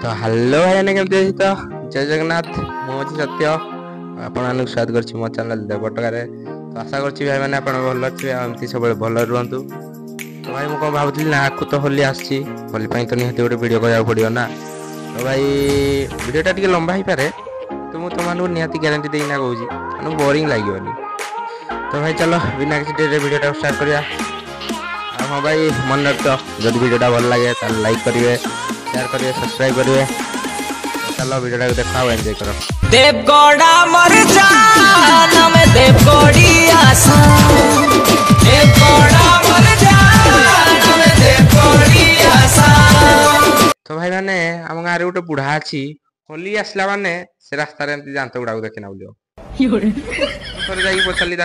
तो हेलो भाई केमती अच्छी तो जय जगन्नाथ मुझे सत्य आपको स्वागत कर मो चैनल देवटकार तो आशा करी भाई मैंने भल अच्छे एमती सब भल रुहतु। तो भाई मुझे भावुली ना आगू तो होली आसी तो निहती गोटे वीडियो करा पड़ो ना। तो भाई वीडियोटा टे लंबा हो पारे तो मुझे तुमको निहती ग्यारंटी देना कौन बोरिंग लगे। तो भाई चलो बिना किसी डेरी वीडियोटा स्टार्ट करिया। हाँ भाई मन रख जब वीडियोटा भल लगे तो लाइक करेंगे शेयर करेंगे सब्सक्राइब करेंगे। चलो वीडियोटा देखा एंजॉय करो। देवगौड़ा मर जाना में देवगौड़ी आशा देवगौड़ा मर जाना में देवगौड़ी आशा। तो भाई माने आम गाँव गोटे बुढ़ा अच्छी होली आसला माने से रास्तार एमती दांत गुड़ा देखना बुलो थोड़े जाकि पचारि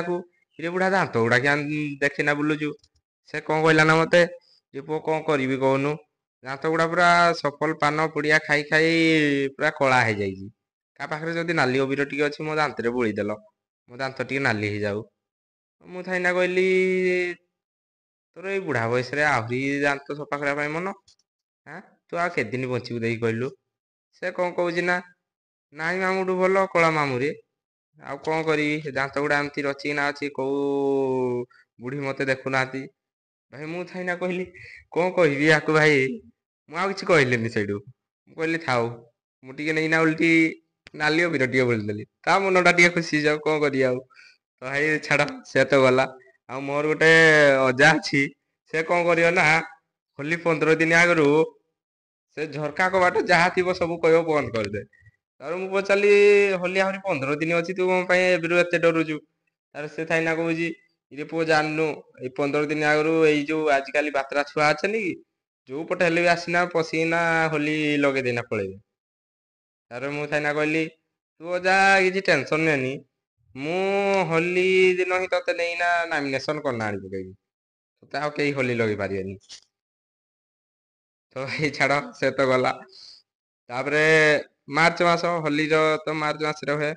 ये बुढ़ा दांत गुड़ा क्या देखना बुलुचु। से कौन कहला ना मत ये पुओ कौन करी कहनु दांत गुड़ा पूरा सफल पान पुड़िया खाई खाई पूरा कला हो जाए। क्या पाखे जब नाली अबीर टी अच्छी मो दांत बोलीदेल मो दांत टी नाली हो जाऊ मु थाइना कहली तोर ये बुढ़ा बयस आहरी दांत सफा करने मन हाँ तू आ के दिन बचू देख कहलु। से कौन कौच ना नाई मामूठू भल कला मामू आउ कौन करी दांत गुड़ा एमती रचिना अच्छी कौ बुढ़ी मत देखुना भाई मु थाइना कहली कौन कहबी या भाई मुझे कहली से कहली थाऊ मुझे नहीं उल्टी नाली अबीर टे बोलीदेली ता मनटा टे खुशी जाऊ कौन करी तो भाई छाड़ से तो गला आ मोर गोटे अजा अच्छी से कौन कर ना होली 15 दिन आगु से झरका कबाट जहाँ थी सब कह बंद करदे तार मुझे पचारि होली आहरी 15 दिन अच्छी तू कौन एत डरुचु तार से थाइना कौच ये पुओ जानू ये 15 दिन आगु जो आजिकल बातरा छुआ अच्छे कि जो पटे हेले भी आसीना पशिना होली लगे देना पड़े तार मुझे थाइना कहली तू अजा किसी टेंशन नहीं मु होली दिन ही ते नहीं नामिनेशन करना आनी पकईबी ते आउ कई होली लगे पारे। तो भाई छाड़ से तो गला तापरे मार्च मास होली तो मार्च मास हुए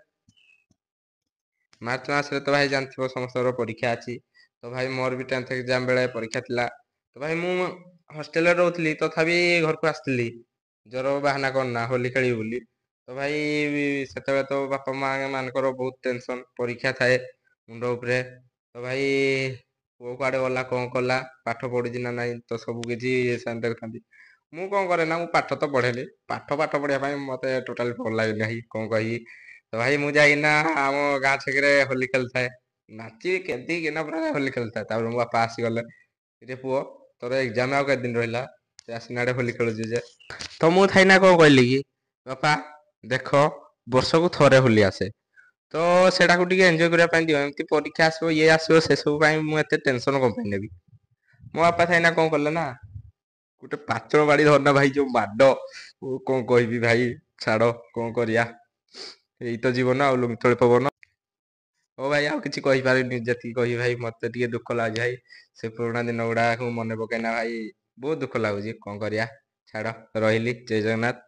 मार्च मास तो भाई जानते समस्त परीक्षा अच्छी। तो भाई मोर भी 10th एग्जाम बेले परीक्षा थिला। तो भाई मु हॉस्टेल रोली तथापि घर को आसती ज्वर बाहाना करना होली खेली बोली। तो भाई से तो बापा माँ मानकर बहुत टेंशन परीक्षा थाए मुंड उपरे। तो भाई पुओ कुआड़े गला कौन कला पाठ पढ़ुची ना ना तो सब किसी देखता मु कौन करे ना पाठ तो पढ़ेली पाठ पाठ पढ़ाई मत टोटाल भल लगे ना कौन कही। तो भाई मुझे आम गाँ छेके होली खेल थाए नाची केदी किना पूरा होली खेल था मो बापा आसीगले ये पुओ तोर एग्जाम आउ दिन रहा आसना होली खेलुचे जे। तो मु थाइना कौन कहली कि बापा देख वर्ष को थरे होली आसे तो सेटा को एंजॉय करने दियो एमती परीक्षा आसो ये आसो से सब मुझे टेंशन कौन नेबी। मो बापा थाइना कौन कले ना गोटे पाचन बाड़ी धरना भाई जो माड कौन कहबी भाई छाड़ कौन करिया यही तो जीवन आउ लुंग थोड़े पवन। ओ भाई आउ किसी कही जी कही भाई मत टे दुख लगे भाई से पुराणा दिन गुड़ा मन पकईना भाई बहुत दुख लगुच कौन करिया छाड़ रही जय जगन्नाथ।